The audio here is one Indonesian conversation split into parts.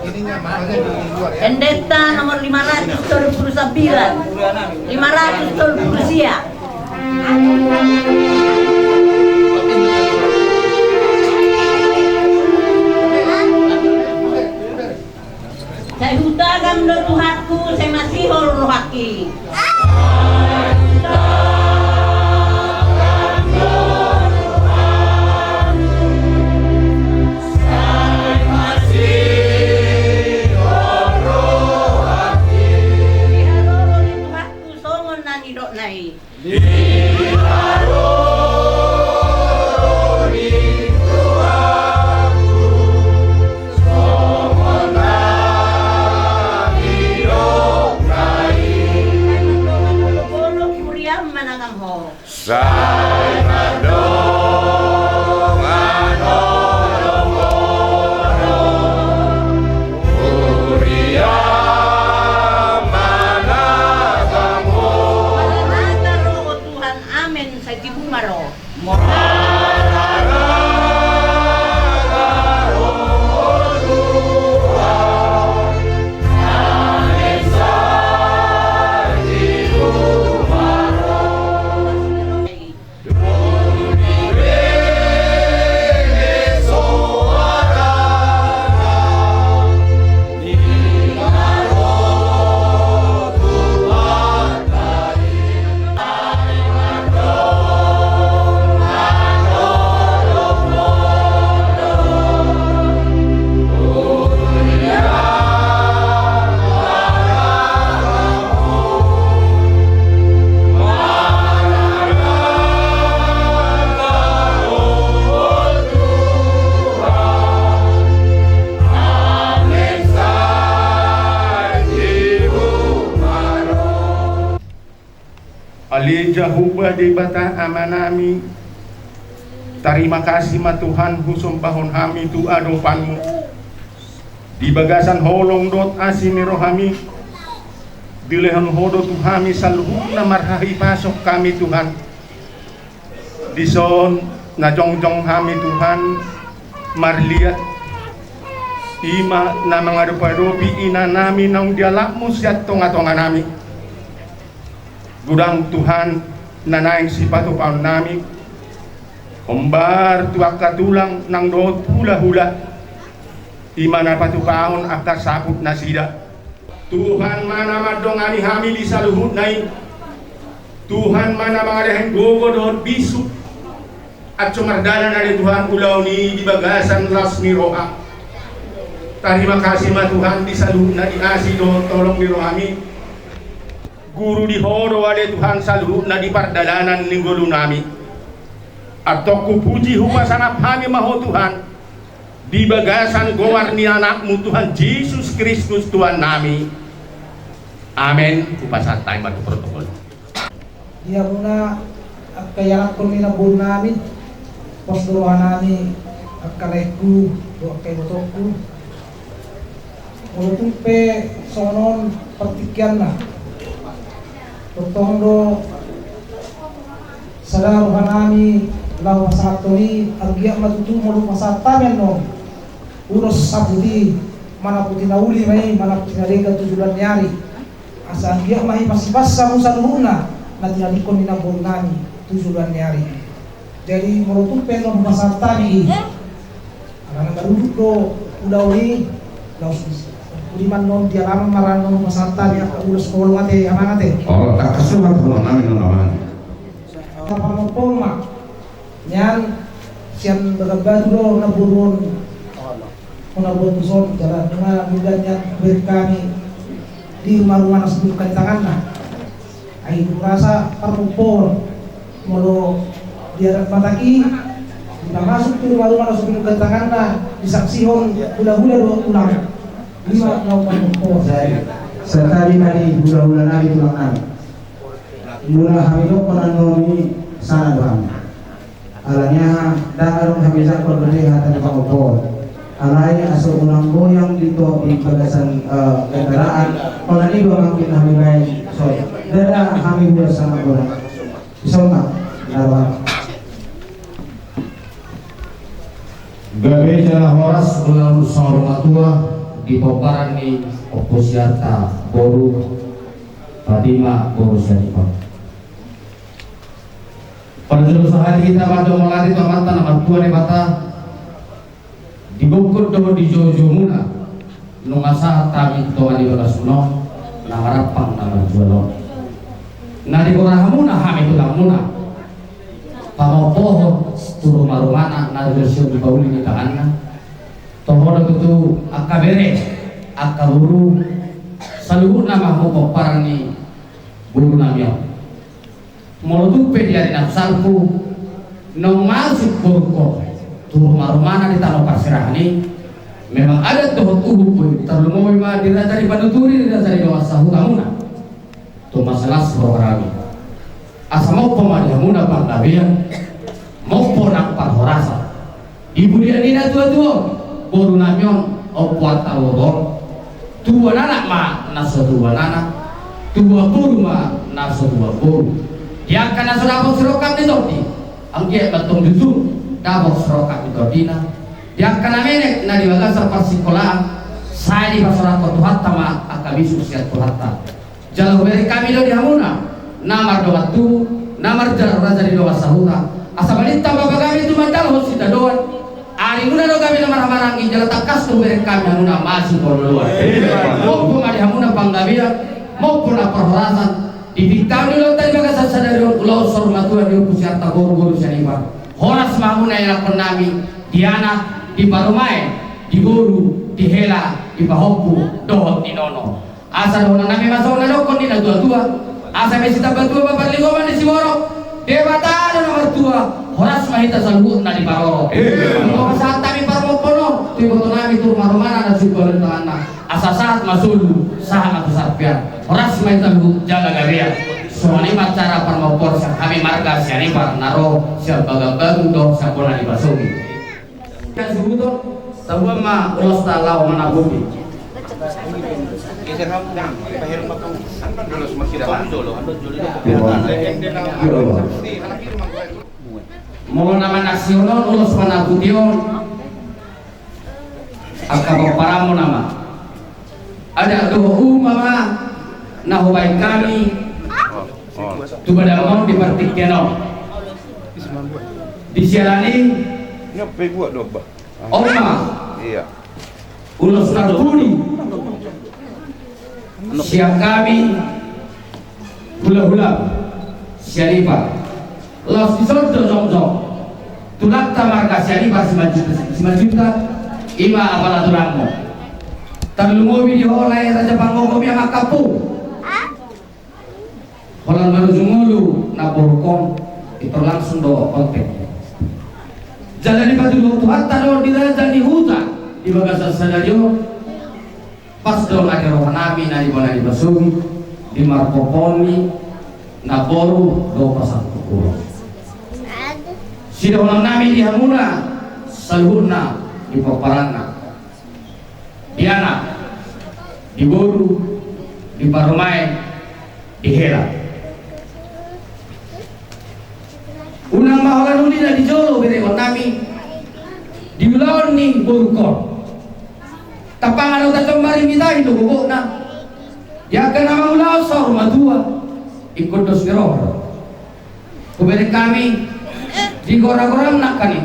Ininya makanya di luar ya. Pendeta nomor 539. 500 Rusia. Saya hutagan do Tuhanku, saya masih rohaki. Alija hubah di bata amanami. Terima kasih ma Tuhan husumpahon kami tu adopanmu. Di bagasan holong dot asini rohami. Di lehan hodo tu kami saluhuna marhahi pasok kami Tuhan. Di son na jongjong kami Tuhan marliat. Ima na mga rupa-rupi ina nami nang dialakmu siat tonga-tonga nami. Gudang Tuhan nanaing sipatu paun nami ombar tuak katulang nang doot hula-hula imana patu paun akar saput nasida Tuhan mana madongani hami di saluhut nai Tuhan mana mangadahin gogo doot bisu at sumardanan ada Tuhan ulau ni di bagasan las ni roa. Terima kasih ma Tuhan di saluhut na di asi doot tolong ni rohami guru di horo wale Tuhan saluhut na di pardalanan ninggulu nami atau kupuji huma sanap kami maho Tuhan di bagasan gowar ni anakmu Tuhan Yesus Kristus Tuhan nami amin kupasatay batu protokol dia muna at kaya kung minabun namin posduruhan namin at kalaiku do kay motoku mulutong pe sonon partikyan na Tondo sadaro hanami law masatoni agya matutu mo masatamen no uros sabuti mana puti nauli may mana puti nalega tujulan nyari asa agya mahi pasipas sa musaluna na tinalikon ni nabong nami tujulan nyari jadi mulutung pero masatami ana ngaruduk do ulawi law Uliman non dia lama marano masanta dia ulos kolong ate amang ate. Oh, tak kesumat kolong namin naman. Apa mo poma? Nyan sian bagabado na burun. Kuna buson jalan mga bidan yan kami di rumah-rumah nasbuk kantangan na. Ay rasa parpupor molo dia pataki masuk ke rumah-rumah nasbuk kantangan na disaksihon hula-hula do ulang. Lima naupan po serta di kali hula-hula nabi tulang nabi mula hamilo konan nomi sana doang alanya darong hamisa ko berde hatan pangopor alai aso unang goyang dito di bagasan kendaraan konan iba makin kami baik so dada kami hula sama orang isoma darwa Gabeja horas melalui saurunga tua di poparani oposiata boru Fatima boru Syarifah. Pada juru sehari kita pada melari tomatan nama tua di mata dibukut do di jojo muna nungasa kami toa di bagas kuno nama rapang nama jualon. Nah di korahamuna kami tulang muna pamopoho turu marumana na versio di bauli ni tanganna tohono tutu akabere akaburu saluhur nama mo parang ni buru namyo molodupe di ari nafsalku nong masuk burko turu marumana di tanah pasirahani memang ada tohot uhup terlumoy ma dira dari panuturi dira dari dewasa hukamuna to masalah seorang asa mau pemadihamuna panggabian mau ponang parhorasa ibu dia nina tua-tua boru namyon opuat alodor tua anak ma naso dua anak tua boru ma naso dua boru dia akan naso dabok serokam di todi anggia batung dudu dabok serokam di todina dia akan amenek na diwagasar parsikolahan saya di pasarato tuhatta ma akabisu siat tuhatta jalan beri kami do dihamuna namar doa tu namar jalan raja di doa sahuta asa balita bapak kami itu mandal hosita doan ari muna do kami namar marangi jalan takas tu beri kami hamuna masih doa maupun ada hamuna panggabia maupun perhorasan di kami lo tadi bagas sadari ulau sormatuan di pusiarta guru Syarifah horas mahuna yang penami diana di Parumai di guru di hela di bahopu dohot di nono asa dohona nami masuk na dokon di tua asa mesita batua bapak ligoman di Simoro dewata nomor tua horas mahita salhut na di Paroro kalau saat kami parmopono tiba nami tur marumana na subuh tanah asa saat masulu sah atau sarpian horas mahita jaga gabia soalnya macara parmopor kami marga Syarifah naro siap bagabang do sakona di Basuki kan subuh tahu ma ulos talau mana bumi Geser hamdan, pahiram bakang. Anpan dulu semua kira dulu. Mau nama nasional ulos mana budion akabok paramu nama ada dohu mama nahubai kami tu pada mau dipartik keno disialani Ngapain buat doh, Bah? Oma Iya. ulos narbuni siang kami hula-hula Syarifah los disordo zong-zong tulak tamarka Syarifah simajuta ima apala tulangmu terlungobi di holai raja panggokom yang akapu holan marujungulu naborkom itu langsung doa kontek jalan di batu doa Tuhan tador di raja di hutan di bagasan sadario pas dong ada roh nabi na di mana di Basuki di Markoponi na boru do pasang kukulo sida ulang nabi di hamuna salhuna di paparana di anak di boru di Parumai di hela unang maholan uli na di jolo bere nabi di ulawan ni boru kor tapangan uta kembali minta itu bubuk na ya kan nama ulau sor madua ikut dos geror kuberi kami di gorang-gorang nak kani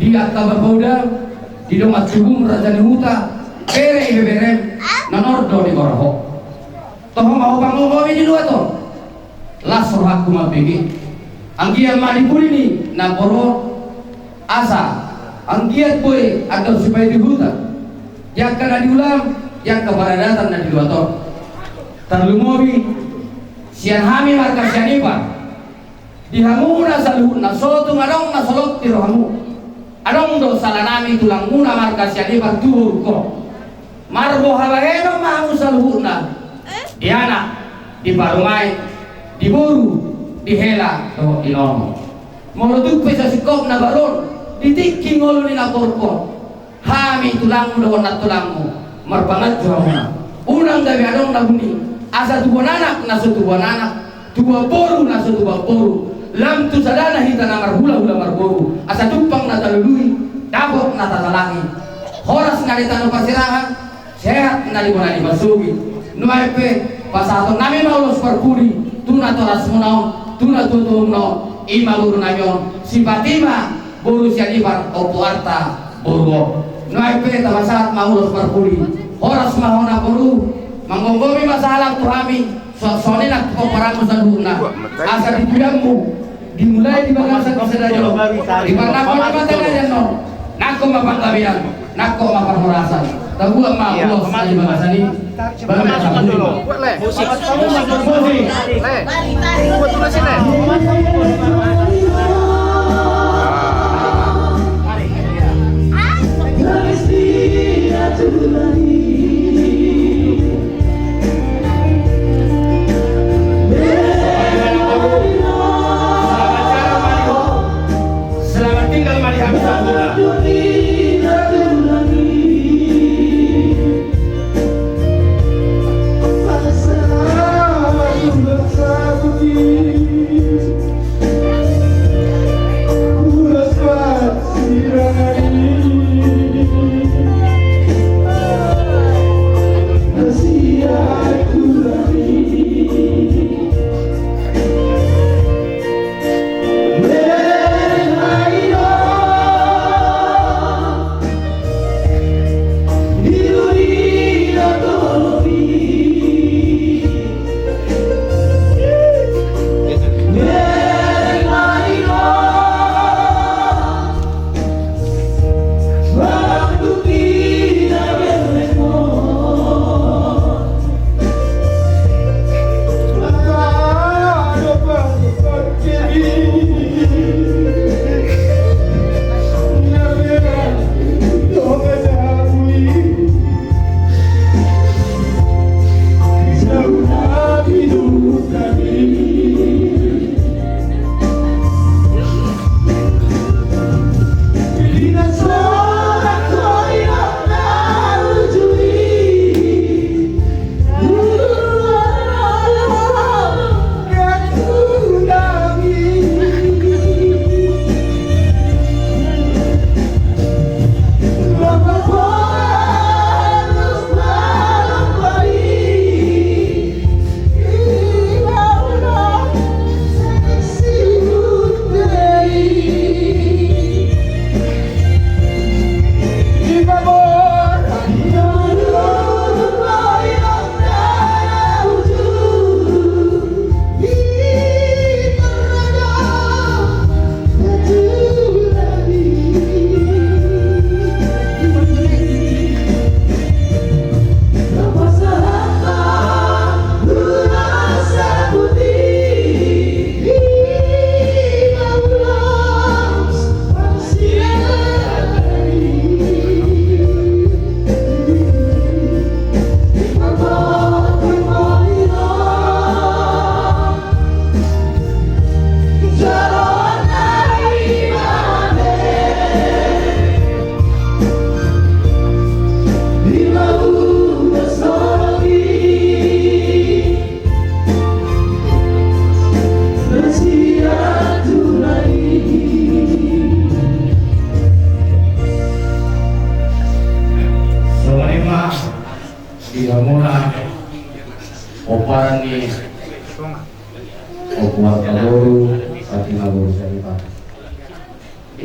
di akaba bauda di domat subum raja huta bere bere nanordo di goraho toh mau pangomo di dua to lasor aku mabegi anggian malipuri ni na boro asa anggiat boy atau supaya di hutan yang kena diulang, yang keberadaan dan di luar tol terlumobi sian hami marga Syarifah dihamuna saluhut na sotu ngadong na solok tirohamu adong do salanami tulang muna marga Syarifah tuhur ko marbo halaheno mahu saluhut na di anak di Parumai di boru di hela do inono moloduk pesa sikop na balon ditikking ngolo ni na korko hami tulangmu doon na tulangmu marpangat juhamuna unang gabi adong nabuni asa tubuan anak na tubuan anak tubuan boru na tubuan boru lam tu sadana hita na marhula hula marboru asa tupang na talului dabok na tatalaki horas nga ditano pasirahan sehat nga di mana dimasugi nuaipe pasato nami maulos perkuri tuna toras munaon tuna tutum no ima guru nayon simpatima guru sianibar opo arta burgo nuaipe tabasat maulos perkuri horas mahona guru manggogomi masalah tuhami soalnya nak kau parang musaduna asal didiammu dimulai di bagasan kesedayo di mana kau mata aja no nako mapanggabian nako maparhorasan tahu ma ulos di bagasan ini bagasan dulu musik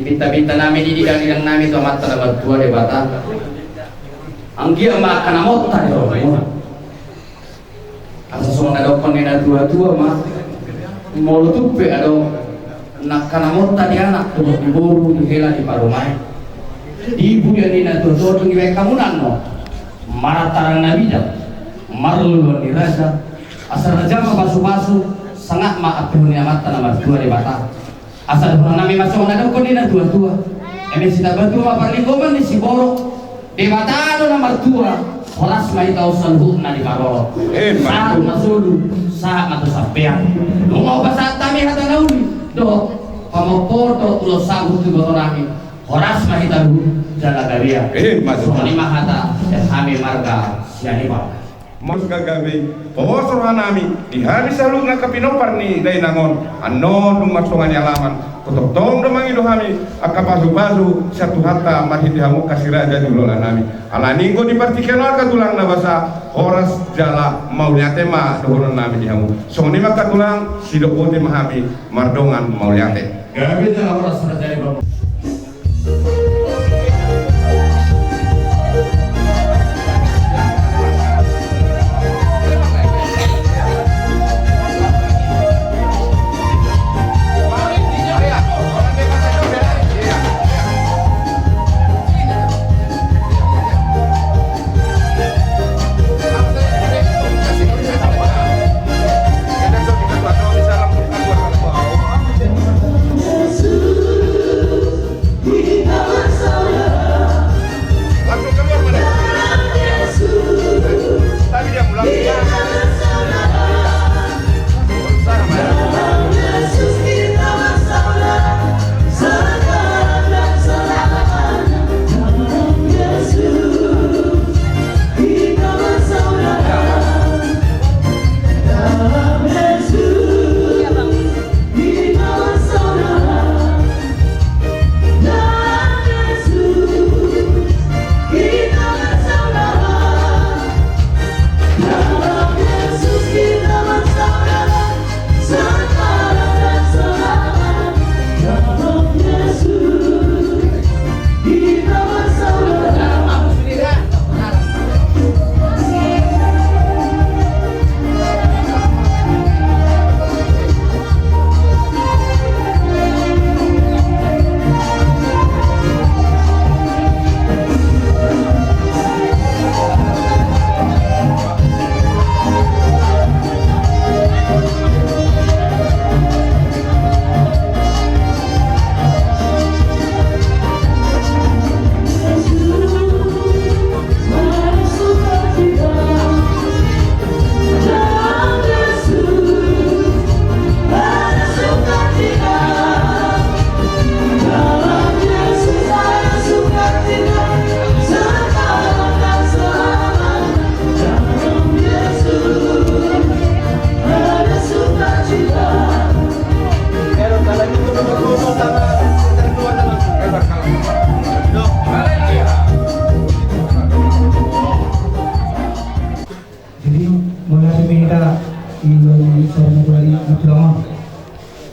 Ibinta-binta namin ididang namin itu amat terlalu tua di bata. Anggia makan amot tadi orang. Asa semua ada pengen tua-tua mah. Mau tuh pe ada nak kanamot tadi anak tuh diburu dihela di parumai. Di ibu yang dina tuh di kamu nano. Maratarang nabi dah. Marlu ni raja. Asal raja mah pasu-pasu sangat maaf dunia mata nama tua di bata. Asal orang nami masuk ada kau dina tua-tua. Emi sita batu apa perlingkungan di Siboro. Di bata ada nomor tua. Horas mai tahu selhu na di Karolo. Saat masulu, saat matu sampean. Lu mau bahasa tami hata nauli. Do, pamopo do ulo sabu tu orang Horas mai tahu jaga garia. Masuk. Lima hata hami marga siani pak. Mas gagabi, powosor hanami, di hari salung na kapinopar ni Dainangon, anon lumasongan alaman, kototong damang ido kami, akapasu-pasu, satu hatta marhiti hamuk kasiraja julola nami. Alaninggo di partikenal katulang na basa, horas jala mauliate ma dohonon nami di hamu. Songni makatulang, sidokote mahami, mardongan mauliate. Gabi na horas na jari bapak.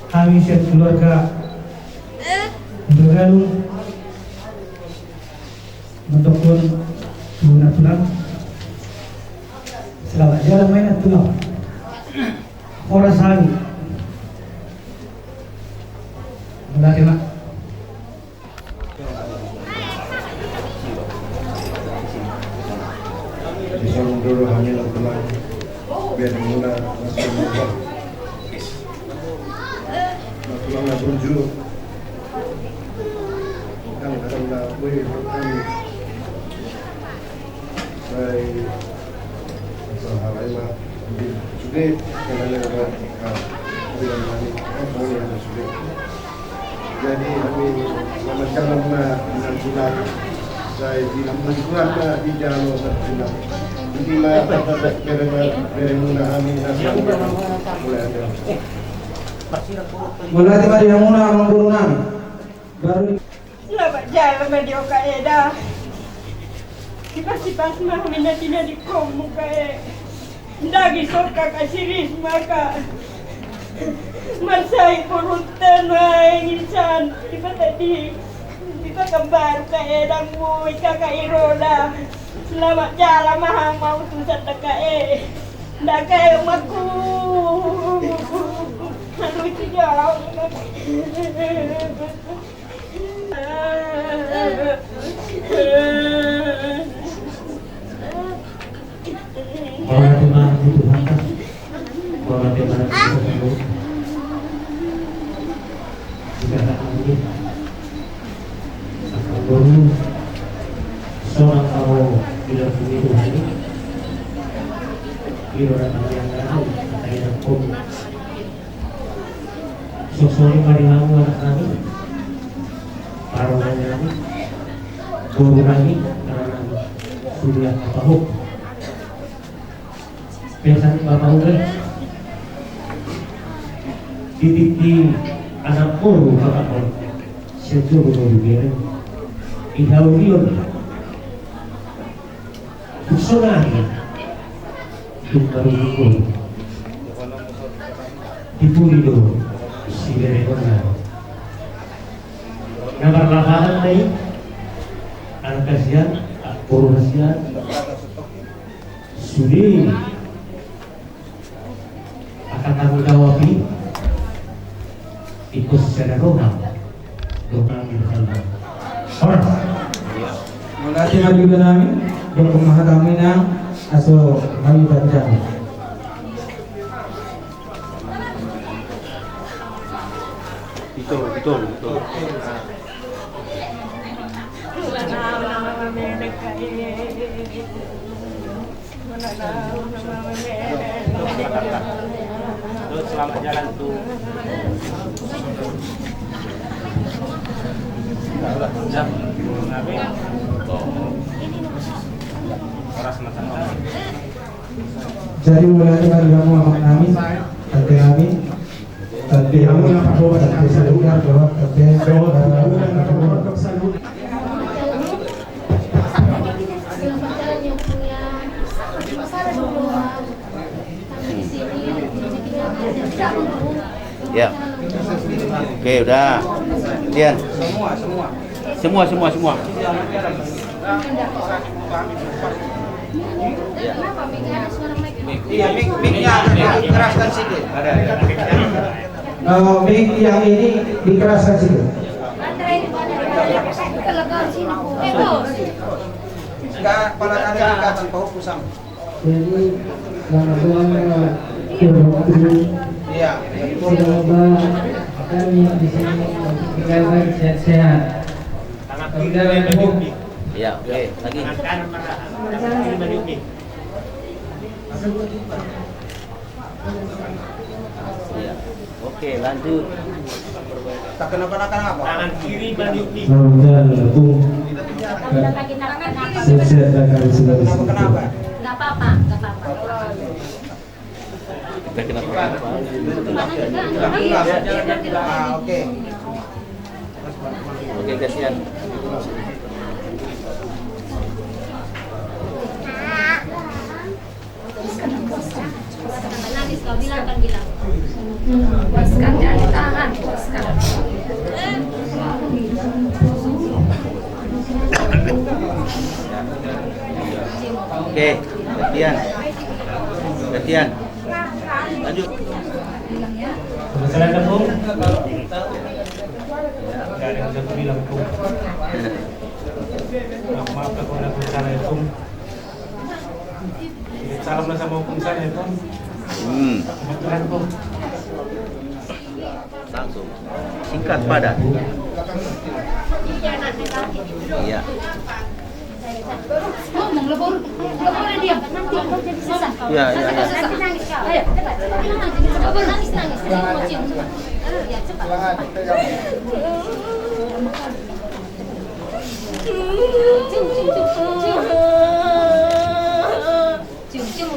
Kami keluarga bergabung mendukung tulang selamat jalan mainan tulang orang sehari mulai mak bisa mundur hanya tulang biar mula masuk mudah tulang na tunjuk kan akan na boleh kami saya halai lah sudah kalau ada dengan kami apa yang sudah jadi kami macam mana dengan tulang saya bilang berkeluarga di jalan tulang jadi lah bermula kami mulai ada mulai tadi yang muna mengguru nami baru Selamat jalan medio kaeda. Kipas-kipas mah minatina di komu kae. Ndagi soka kasiris maka. Marsai purutan wae insan. Tiba tadi tiba kembar kaedang boy kakak irola. Selamat jalan mah mau tusan kae. Ndakae umatku. Aduh jauh. Orang Tuhan itu hantar, orang Tuhan itu tidak lagi. Guru seorang kau tidak punya Tuhan ini, dia orang yang tahu kata yang kau. Sosok kali kamu anak kami, paruhan kami, guru kami, karena kami sudah tahu. biasanya Bapak Ure titik anak puru Bapak sejauh begini ihaulion personali Tukarukul Dipulido si Berekona Nabar lapangan na ang kasiyan at puro kasiyan suli akan tanggung jawabi ikut secara rohani doa bersama orang Mulai juga namin yung pemahami ng aso kami berjalan. betul. Selamat jalan tuh. Jadi mulai dari kamu amak kami, tante kami, tante kamu yang pakai tante saluran, jawab tante Ya. Oke, udah. Lian. Semua. Iya, mic-nya dikeraskan sedikit. mic yang ini dikeraskan sedikit. Enggak, pada ada ikatan kau pusang. Jadi Iya. semoga kami di sini tinggalkan sehat-sehat. Ya, oke. Lagi. Ya. Oke, lanjut. Tak kenapa-napa apa? Tangan kiri Banyuki. Sehat dan kami sudah di sini. Kenapa? Nggak apa-apa. Kita kenapa? Oke. Oke, kasihan. Nangis kau bilang. Puaskan, jangan ditahan, puaskan. Oke, gantian. Lanjut. Selesai ketemu. Gak ada yang bisa bilang tuh. Maaf kalau ada bicara itu. Salam sama hukum saya itu. Kebetulan tuh. Langsung. Singkat padat. Iya. Ngomong lebur dia nanti kau jadi susah. Iya. Nanti nangis kau. Ayo, cepat. Lebur nangis. Cium cepat. Ya, cepat. Cium.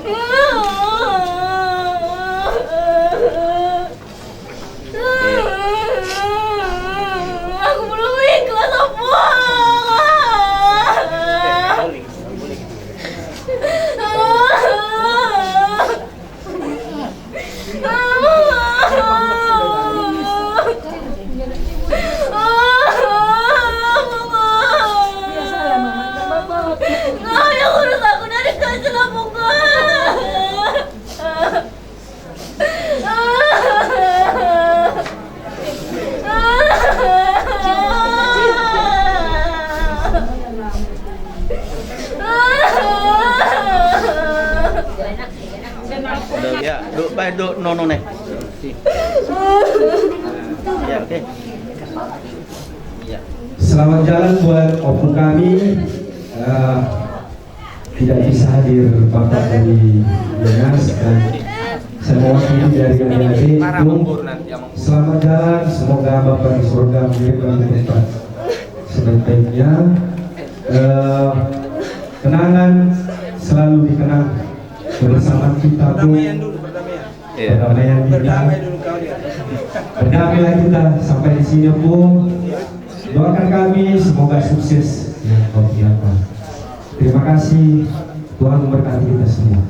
Aku belum ikhlas semua. Ya, duk nono nih. Ya, oke. Ya. Selamat jalan buat opung kami. Tidak bisa hadir Bapak dari Dinas dan semua tim dari GNAD. Selamat jalan, semoga Bapak di surga memberikan tempat sebaik-baiknya. Kenangan selalu dikenang Kebersamaan kita pun Perdamaian dulu, perdamaian. perdamaian kita. Berdamai dulu kalian. Berdamailah kita sampai di sini pun. Doakan kami semoga sukses yang kau siapkan. Terima kasih, Tuhan memberkati kita semua.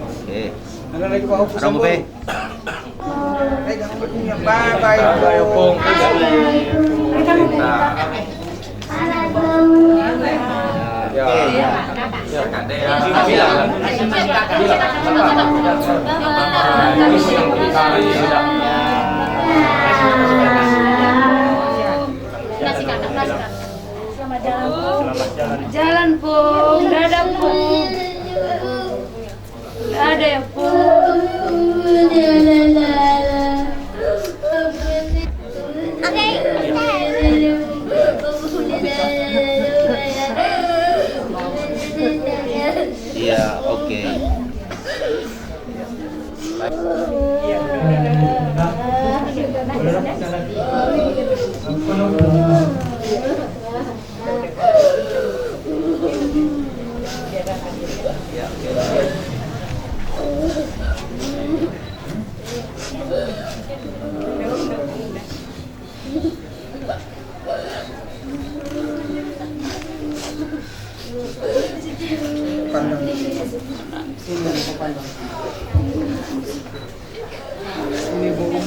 Oke. Ada lagi Pak Hukum Ada Sambo. mau pe? Jangan berpunya bye-bye Pong. Selamat jalan Pung, dadah Pung. Dadah ya Pung. Iya, oke. Pandang. Sini pandang. Ini burung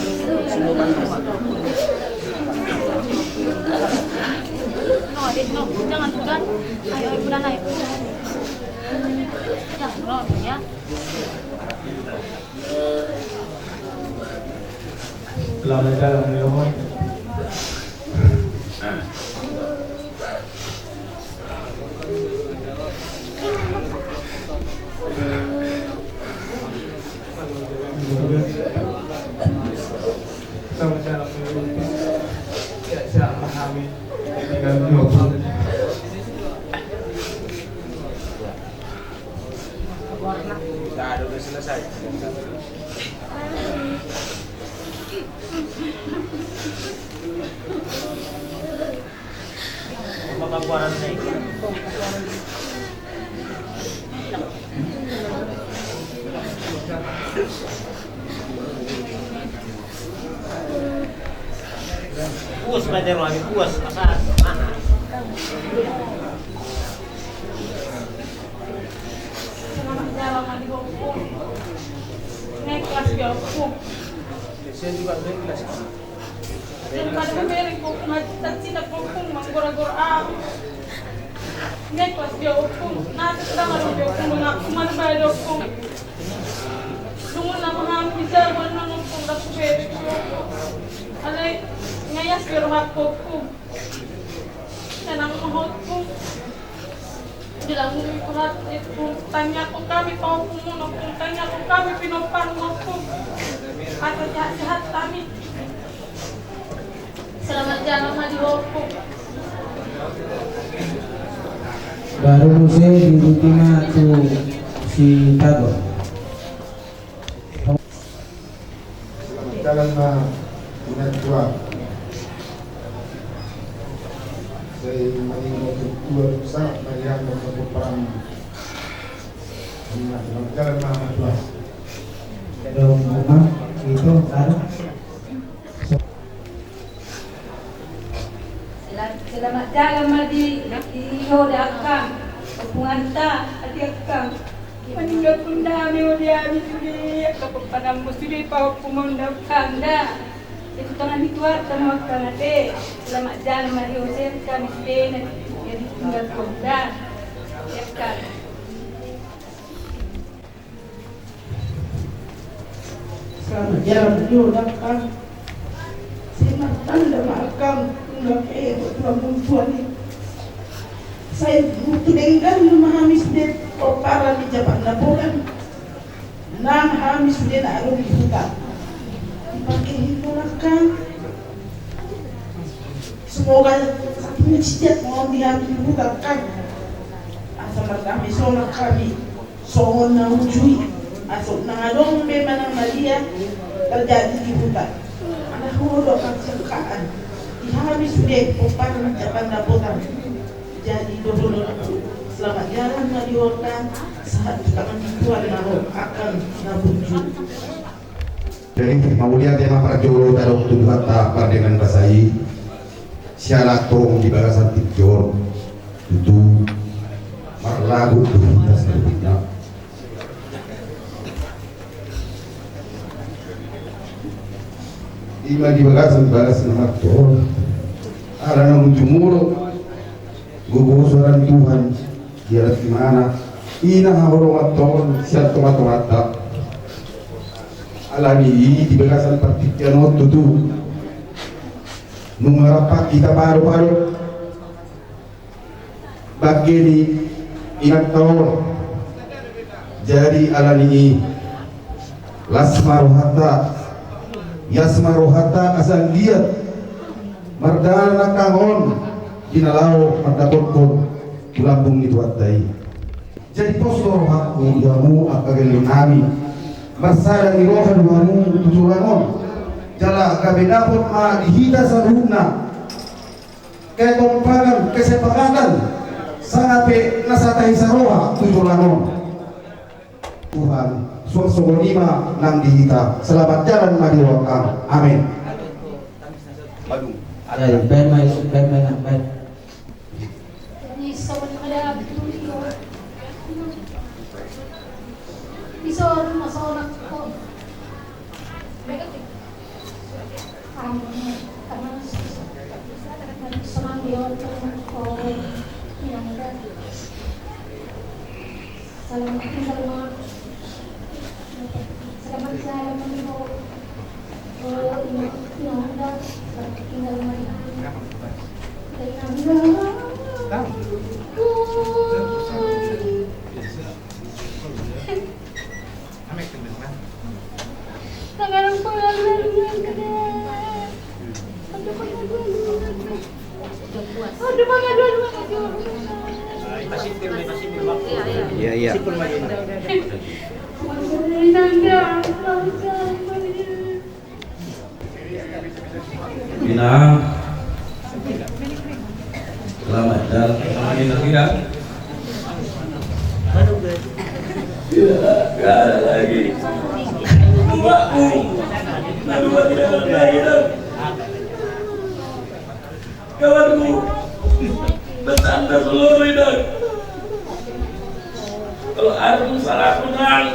semua pandang. No, adik, no, jangan pegang. Ayo, udah naik. Jangan, no, ya. Selamat jalan Leon. Selamat jalan Leon. Tidak siap memahami. Tinggal 20. Nah, udah selesai. Pemakaran naik. Puas belajar lagi, puas. Asal. Selamat jalan Madi Hukum. Naik kelas di Hukum. Saya juga naik kelas. Dan pada memilih Hukum, cita-cita Hukum, menggora-gora aku. Naik kelas di Hukum. Nanti sedang ada di Hukum, mengaku mana bayar Hukum. Lungun nama kami bisa menunggu Hukum, dan kuperi Hukum. Alay, ngayas biar hak Hukum. Senang Hukum. Bilang ikurat itu tanya ko kami pa Hukum mo kung tanya ko kami pinopang Hukum. Atau sehat-sehat kami. Selamat jalan Madi Hukum. Baru musim di Rutina tuh si Tago. Selamat jalan Mbak Bunda Tua. Saya meninggal kedua besar yang bertemu perang. Selamat jalan Mbak Tua. Dong rumah itu taruh. Selamat jalan Madi Iyo di Akang. Punganta ati Akang. Meninggal pun dami uli ami sudi. Kapapanam mo sudi pa Hukum undang kanda. Itu tangan dituar tanah Akang ate. Selamat jalan Madi Yosef kami sini. Jadi tinggal kunda. Akang. Selamat jalan menuju Akang. Saya tanda Akang. Enggak kayak dua perempuan ini. Saya mendengar memahami sudah koparan di Japan Napoleon. Nang hamis sudah naruh di hutan. Dipakai hidulakan. Semoga satunya setiap mau diambil di hutan kan. Asal kami soal kami soal naujui. Asal nangadong memang Maria terjadi di hutan. Anak hodok kan sengkaan. Dihami kami sudah upan ucapan dapotan. Jadi dulu selamat jalan Madioka saat kami Tuhan naro akan nabuju. Jadi kemudian tema perjolo taruh tuduhan tak dengan basai sialat tong di bagasan tikjor itu marlagu tuh kita sebutnya. Ima di bagasan maktor ada namun jumuro gugu suara Tuhan dia di mana ina hawro maktor siat tomat alami di bagasan partikiano tutu nungarapak kita paru-paru bagini ingat tahun jadi alani lasmaruhata yasmaruhata asal dia mardana kangon dinalau mardakon tulambung itu atai jadi postor hakku jamu akagen kami marsada ni rohan wanu tujuanon jala gabe dapot ma dihita saruna kayak kompagan kesepakatan sangat nasatai saroha tujuanon Tuhan suasana lima nang dihita selamat jalan Madioka amin. Aduh ada ben Isor masalah kok. Karena senang dia kok yang ada. Selamat jalan menuju yang ada tinggal Iya. Bina selamat jalan tidak ada lagi buatku lalu tidak ada kawanku bertanda seluruh hidup kalau ada salah menang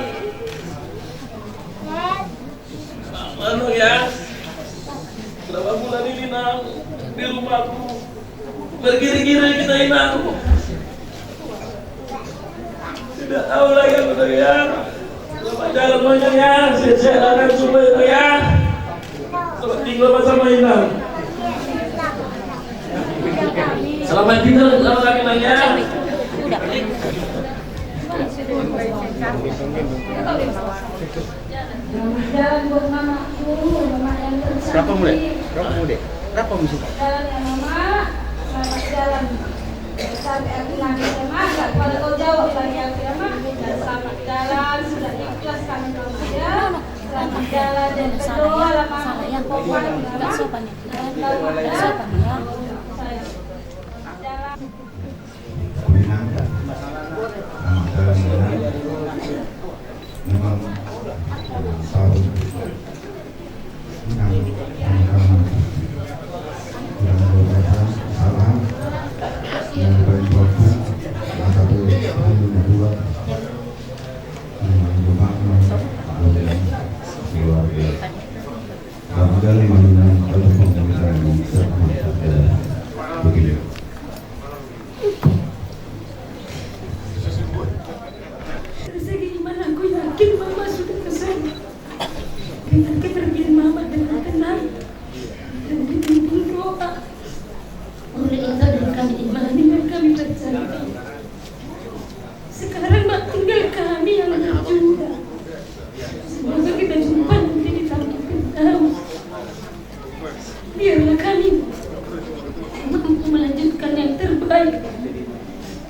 mana ya berapa bulan ini nang di rumahku bergiri-giri kita inang tidak tahu lagi apa ya selamat jalan banyak ya saya akan coba itu ya selamat tinggal bersama inang selamat tinggal bersama inang ya jalan buat mamaku, mama yang tercantik. Berapa musim? Jalan ya mama, selamat jalan. Sampai aku nangis ya mama, kalau kau jawab lagi aku ya mama. Selamat jalan, sudah ikhlas kami bekerja. Selamat jalan dan berdoa lah mama. Yang kompak ya mama. Sopan ya. memang selalu yang berbahasa salah yang berbuatnya maka itu hanya dua yang bermakna keluarga kemudian mengenai untuk pemerintahan begini. Sekarang mak tinggal kami yang berjuang. Semoga kita jumpa nanti di tangan kita. Biarlah kami mampu melanjutkan yang terbaik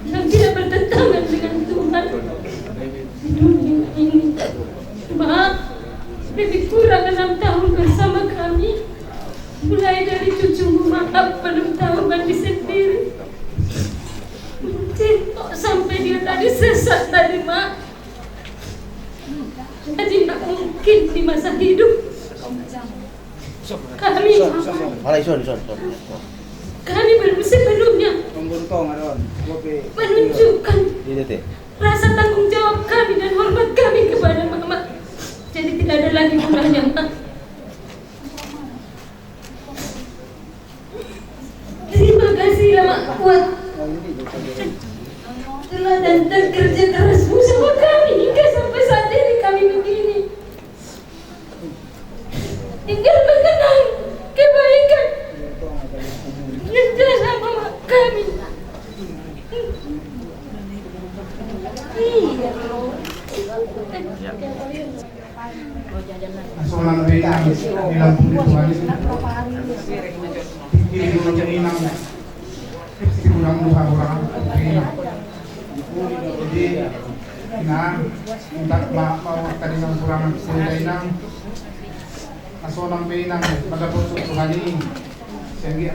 yang tidak bertentangan dengan Tuhan di dunia ini. Maaf, lebih kurang 6 tahun bersama kami. Mulai dari cucumu maaf Bapak belum tahu mandi sendiri. Kok sampai dia tadi sesat tadi, Mak. Jadi tidak mungkin di masa hidup kami belum sebelumnya menunjukkan rasa tanggung jawab kami dan hormat kami kepada Mama. Jadi tidak ada lagi gunanya, Mak. Terima kasih Mak Kuat telah dan kerja kerasmu sama kami hingga sampai saat ini kami begini. Tinggal mengenang kebaikan dan jasa Mama kami. Soalan beda di Lampung itu hari ini macam inang kurang dua orang jadi inang minta mau tadi nang kurang sudah inang nasolang inang pada posok Tuhan ini sehingga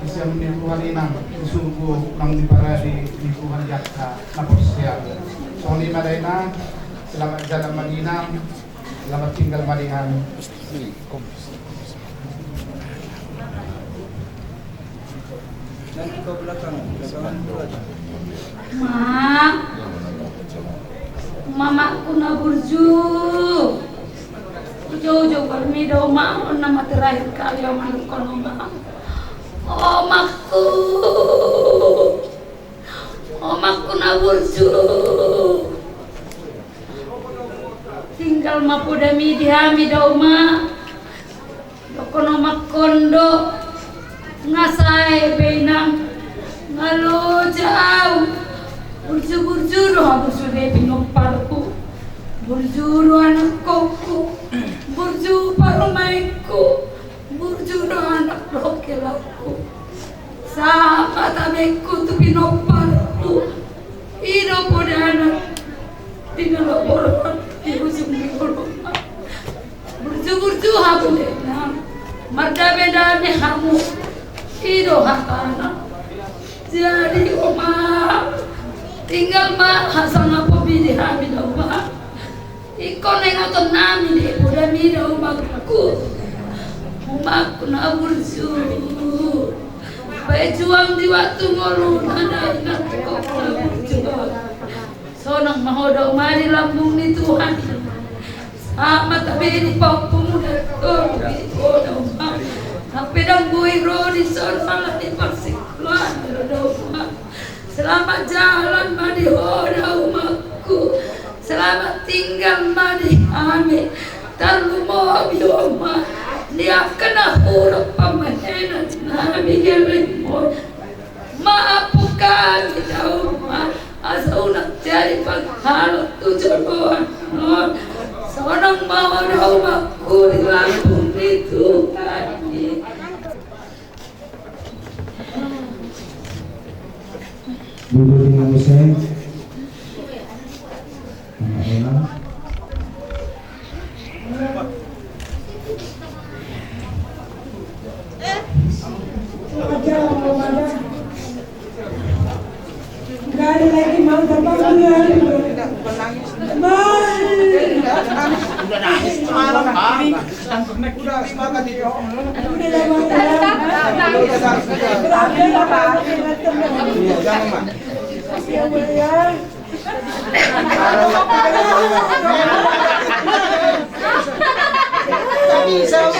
bisa menilai Tuhan inang usulku nang dipara di Tuhan jaksa napos ya soalnya ada inang selamat jalan Madinah. Selamat tinggal Marihan. Nanti kau belakangan dulu aja. Mak, mamaku naburju. Jauh-jauh bermido mak, nama terakhir kali yang kono mak. Omakku naburju. Tinggal mapudami dihami dauma dokono makondo ngasai benang ngalo jauh burju doh burju depi noparku burju anak kokku burju parumaiku burju anak rokelarku sama tabeku tu pinoparku ino poda anak tinggal orang burju habu dena marda beda ne hamu ido hakana jadi oma tinggal ma hasana pobi di habi oma ikon yang atau nami de udah mida umaku na burju pejuang di waktu ngolu nada ingat kok burju sonang mahoda umari lambung ni Tuhan sama tapi di panggung muda tuh di kota umar tapi dang bui rodi sonang di pasik luar rumah selamat jalan madi hoda umaku selamat tinggal madi ame talu mobil umar dia kena huruf pemahenan nabi geleng maaf bukan kita umar asal nak cari penghalau tujuan non seorang mau rumahku di Lampung itu tadi. Duduk dengan Muslim. Enak. Gak ada lagi mau terbang dunia. Udah nangis semalam hari. Udah semangat itu. Jangan mak.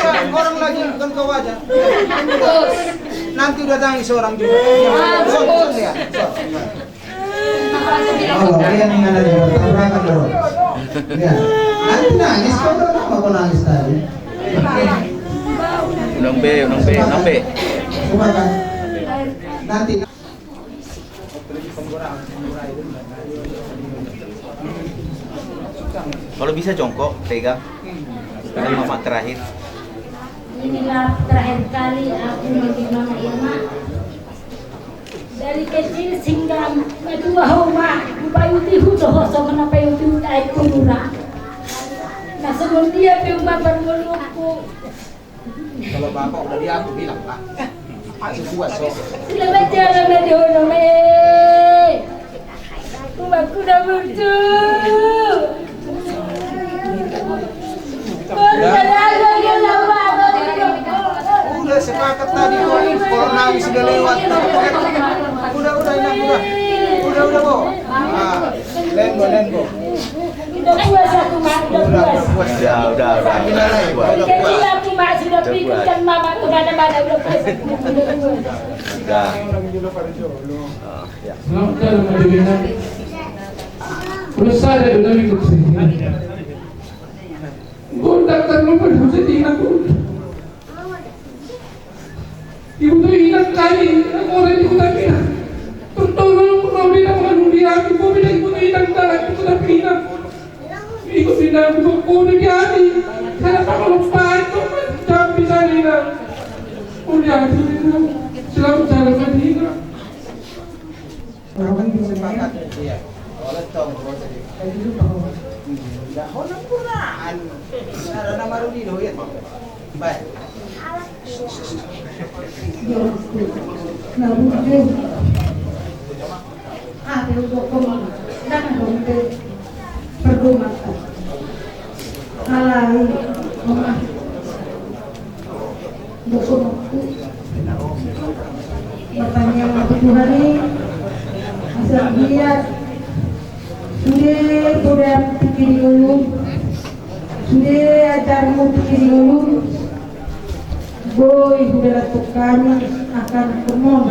Tapi orang lagi bukan kau aja. Nanti udah nangis orang juga. Kalau dia nih ada di tabrakan dong. Ya, nanti nangis kau kenapa kau nangis tadi? Undang B. Coba kan. Nanti. Kalau bisa jongkok, pegang. Sekarang mama terakhir. Inilah terakhir kali aku mandi Mama Irma. Dari kecil sehingga kedua rumah upayuti hudoh so kenapa yuti air kumura. Nah sebelum dia piung babar melukku. Kalau bapak udah dia aku bilang pak. Masih puasa. Selamat jalan Madonna. Umatku dah muncul. Udah sepakat tadi corona sudah lewat. Udah Bo. Lenbo. Udah puas aku mak, udah puas. Udah. Jadi aku mak sudah pikirkan mama kemana-mana udah puas. Udah. Selamat jalan Madinah. Udah saya udah ikut sini. Gue daftar nomor sedih aku. Ibu tuh ingat kali aku orang di Kota Pinang. Tertolong Robina menganundi aku. Gue bilang ibu tuh ingat kali aku Kota Pinang. Ibu pindah aku udah jadi. Kenapa kalau itu jam bisa hilang. Udah itu. Selamat jalan Madinah. Orang bisa sepakat ya. Oleh tong tadi itu tahu. Dah hono kuraan. Ada nama Rudino ya. Baik. Bertanya waktu Tuhan ini asal dia sudah pikir dulu, sudah ajarmu pikir dulu. Boy sudah lakukan akan kemon.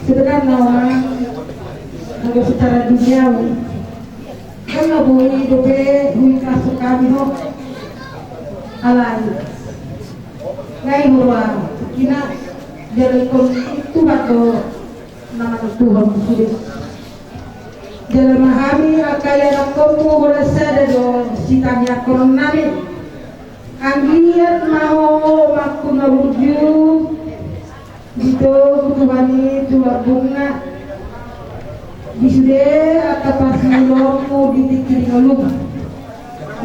Sebenarnya orang kalau secara duniawi kan nggak boleh hidupnya kasih kami no alai. Ngai orang kina dari itu atau nama Tuhan sudah. Dalam hari akaya kamu berasa do sitanya konon nabi. Angiat mau maku nabuju gitu kutuani dua bunga disude atau pas nolongmu ditikir ngelum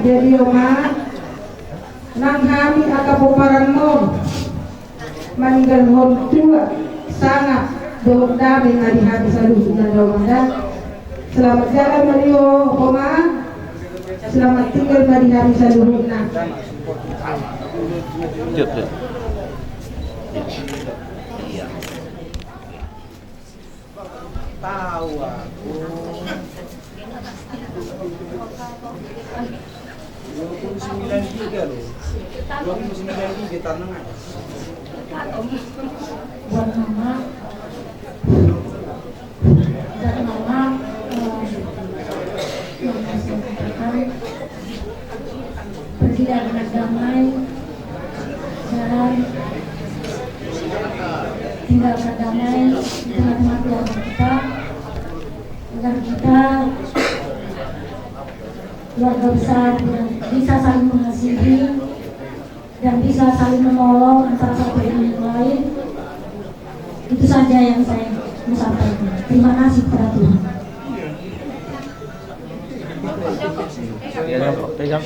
jadi oma nang kami atau peparan nom maninggal hon tua sangat dong dami hari hari selalu dan Ramadan. Selamat jalan Mario oma, selamat tinggal hari hari selalu nah. Tahu aku. 29 loh. 29 tanah. Buat mama dan mama pergi dengan damai dan tinggalkan damai di tengah-tengah keluarga kita agar kita keluarga besar yang bisa saling mengasihi dan bisa saling menolong antara satu dengan yang lain. Itu saja yang saya mau sampaikan. Terima kasih kepada Tuhan. Pegang.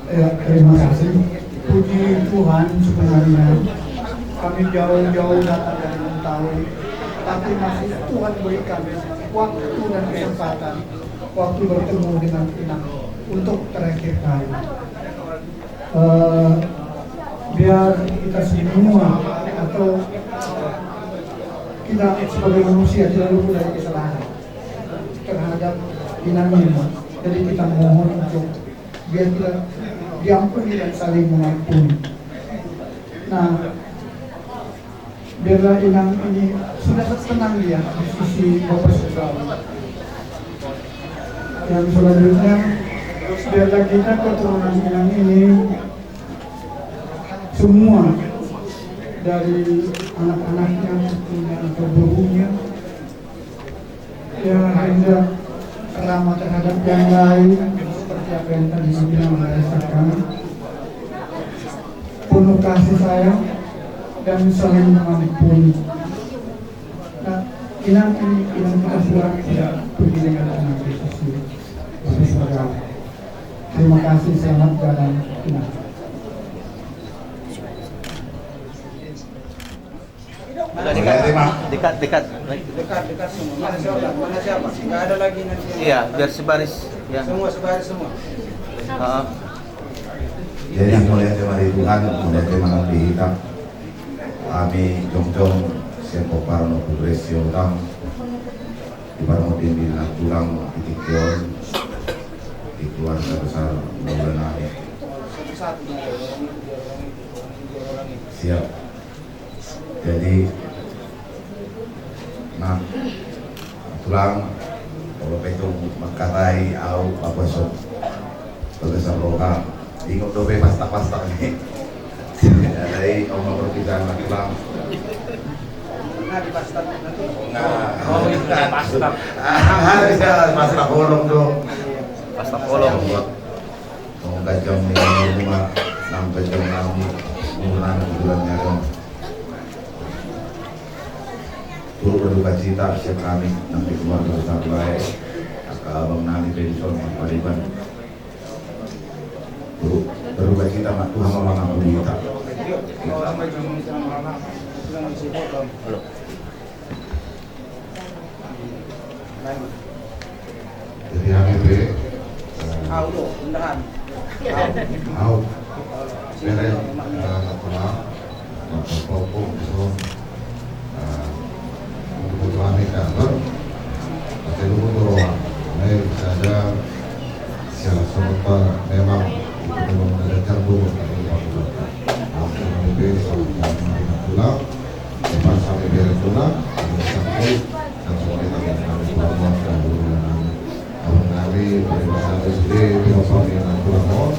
Ya, terima kasih. Puji Tuhan sebenarnya kami jauh-jauh datang dari Mentawai, tapi masih Tuhan berikan waktu dan kesempatan waktu bertemu dengan Pinang untuk terakhir kali. Biar kita semua atau kita sebagai manusia tidak luput dari kesalahan terhadap Pinang ini. Jadi kita mohon untuk biar kita diampuni dan saling mengampuni. Nah, biarlah Inang ini sudah tenang dia di sisi Bapak Saudara. Yang selanjutnya, biarlah kita keturunan Inang ini semua dari anak-anaknya, putrinya atau burunya, ya hingga ramah terhadap yang lain seperti apa yang tadi dibilang merasakan, penuh kasih sayang dan saling mengampuni. Nah, Inang kita sudah tidak pergi dengan anak Yesus sebagai Terima kasih, selamat jalan. Dekat semua. Mana siapa? Nggak ada lagi nanti. Iya, biar sebaris. Ya. Semua sebaris semua. Jadi mulai dari Tuhan, mulai dari mana dihitam. Kami jong-jong siapa parno progresio utang di parno di tulang titikon di keluarga besar Maulana. Siap. Jadi nah tulang kalau itu mengkatai au apa so besar lokal ingin dobe pasta nih dari omong perpisahan tulang di pasta nanti. Oh itu pasta bisa pasta kolong dong pasta kolong mau gajong nih rumah 6 jam lagi bulan bulannya dong. Turut berduka cita siap kami nanti keluarga besar baik Abang Nani Benson Paliban. Turut berduka cita mak Tuhan Allah ngampuni kita. Jadi HMB beneran. Beren pulang Bapak Besok kebutuhan kantor masih dulu baik saja secara serta memang belum ada carbon langsung lebih sampai pulang lepas sampai beres pulang sampai langsung kita kami pulang dan abang kami dari masa SD filosofi dan pulang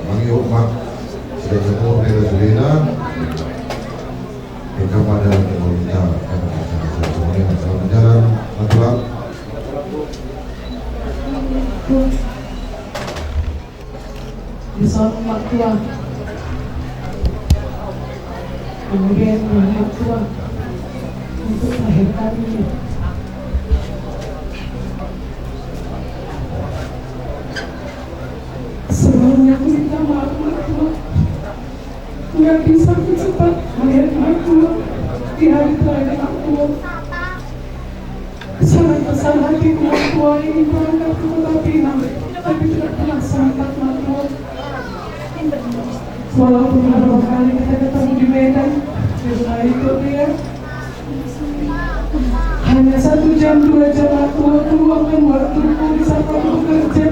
mengiuk mak sudah semua dari Selina kepada pemerintah semuanya masalah jalan natural di sana mak tua kemudian mak tua untuk melahirkan ini sebelumnya aku minta maaf mak tua nggak bisa cepat melihat mak tua di hari terakhir aku. Sangat besar hati mak tua ini berangkat ke kota Pinang, tapi tidak pernah sempat mak tua. Walaupun beberapa kali kita ketemu di Medan, setelah itu dia hanya 1 jam 2 jam mak tua keluarkan waktuku di saat aku bekerja.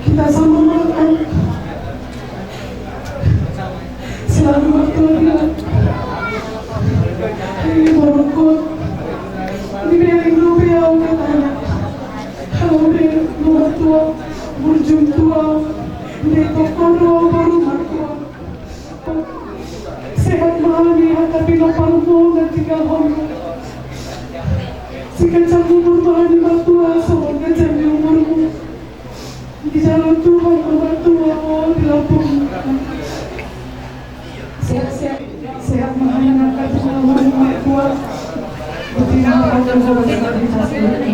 Kita sama makan. Selalu waktu bilang ini borokot dibilang rupiah katanya kalau dia luar tua berjum tua dia tokoro baru tua sehat mahami tapi lapar mau dan tinggal homo jika sanggup bermahami tua semoga jadi umurmu di jalan Tuhan tua di Lampung. Sehat mengenangkan pengalaman mak tua betina pada solidaritas ini.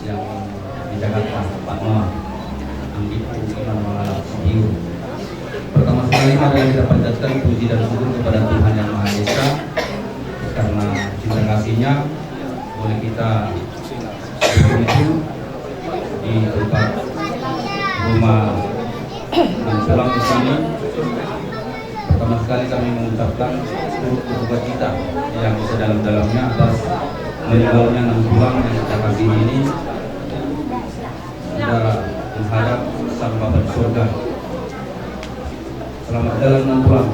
Yang di Jakarta, Pak Noah, Ambiku, Imam Mahala, Siu. Pertama sekali mari kita panjatkan puji dan syukur kepada Tuhan Yang Maha Esa karena cinta kasih-Nya boleh kita berkumpul di tempat rumah dan pulang di sini. Pertama sekali kami mengucapkan turut berduka cita yang sedalam-dalamnya atas meninggalnya 6 bulan yang kita kasih ini. Sudah menghadap sang Bapa di surga. Selamat jalan 6 bulan.